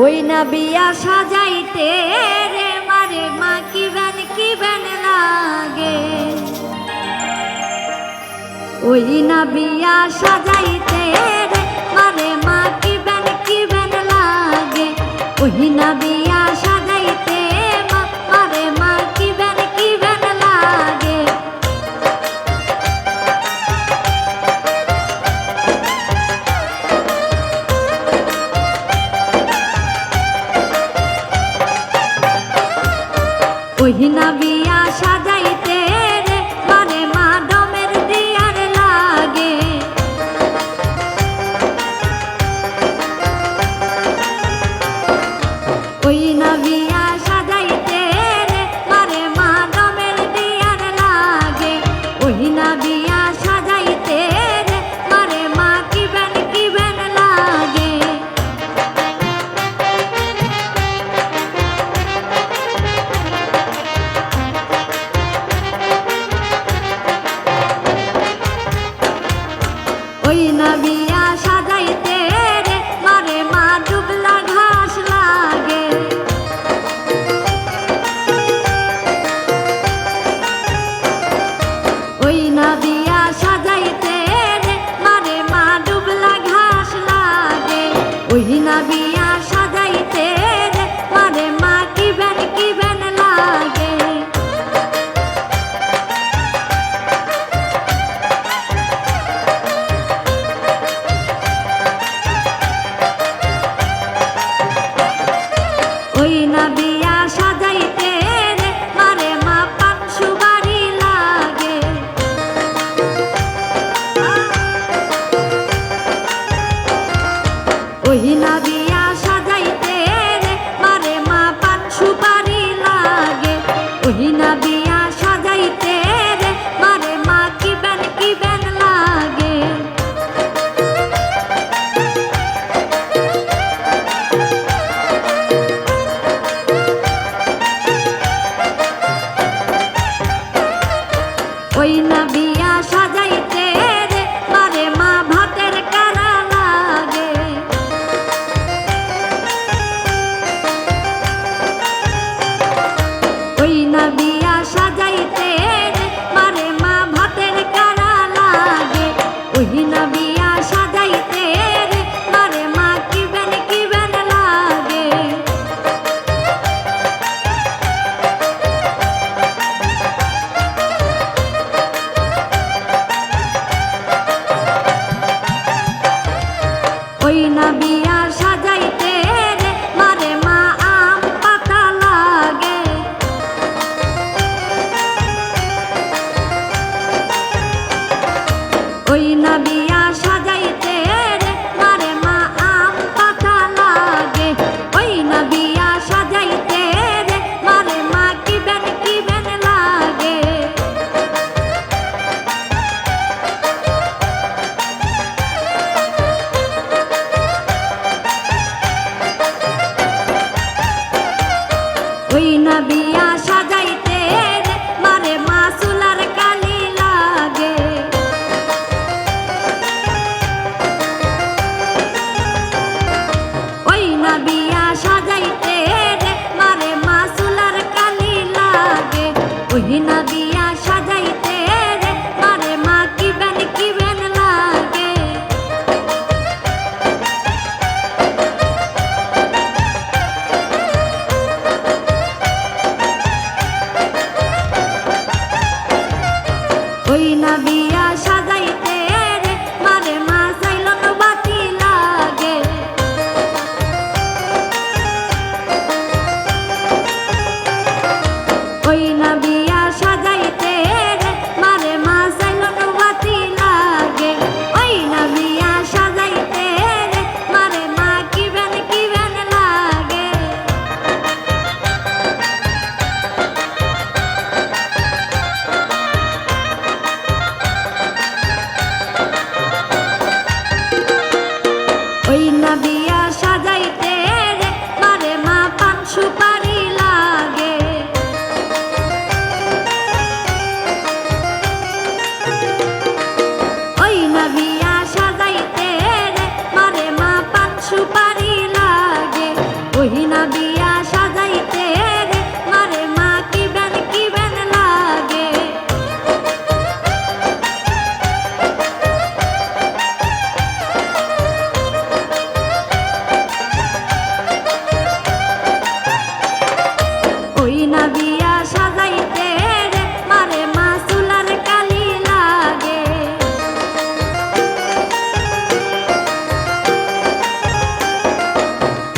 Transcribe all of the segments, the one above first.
ওই না বিয়া সাজাইতে রে মারে মা কি বেন লাগে। ওই না বিয়া সাজাইতে রে মারে মা কি বেন লাগে। ওই না বিয়া সাজাইতে মারে মা কি বেন লাগে। ওই না বিয়া সাজাইতে রে মারে মা ডমের দিয়ার লাগে। ওই না বিয়া সাজাইতে রে মারে মা ডমের দিয়ার লাগে। ওই না বিয়া সাজাইতে রে মারে মা কি বেন লাগে। ওই না বিয়া সাজাইতে রে মারে মা ডুবলা ঘাস লাগে। ওই না বিয়া সাজাইতে রে মারে মা ডুবলা ঘাস লাগে। ওই না বিয়া সাজাইতে রে মারে মা কি বেন লাগে। ওই না বিয়া সাজাইতে রে মারে মা পান সুবারি লাগে। ওই না বিয়া সাজাইতে রে মারে মা পান সুপারি লাগে। ওই না বিয়া সাজাইতে রে মারে মা কি বেন লাগে। ওই না বিয়া সাজাইতে রে মারে মা ভাতের কারা লাগে। ওই না বিয়া সাজাইতে রে মারে মা ভাতের কারা লাগে। ওই না বিয়া সাজাইতে রে মারে মা কি বেন লাগে। ওই না বিয়া সাজাইতে রে মারে মা আম পাতা লাগে। ওই না বিয়া সাজাইতে রে মারে মা আম পাতা লাগে। ওই না বিয়া সাজাইতে রে মারে মা কি বেন লাগে। ওই না বিয়া সাজাইতে রে মারে মা চুলার কালি লাগে। ওই না বিয়া সাজাইতে রে মারে মা চুলার কালি লাগে। ওই না বিয়া সাজাইতে রে মারে মা কি বেন লাগে। ওই না বিয়া সাজাইতে রে মারে মা চাইলন বাতি লাগে। ওই না বিয়া সাজাইতে রে মারে মা চাইলন বাতি লাগে। ওই না বিয়া সাজাইতে রে মারে মা কি বেন লাগে।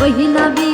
ওই নবী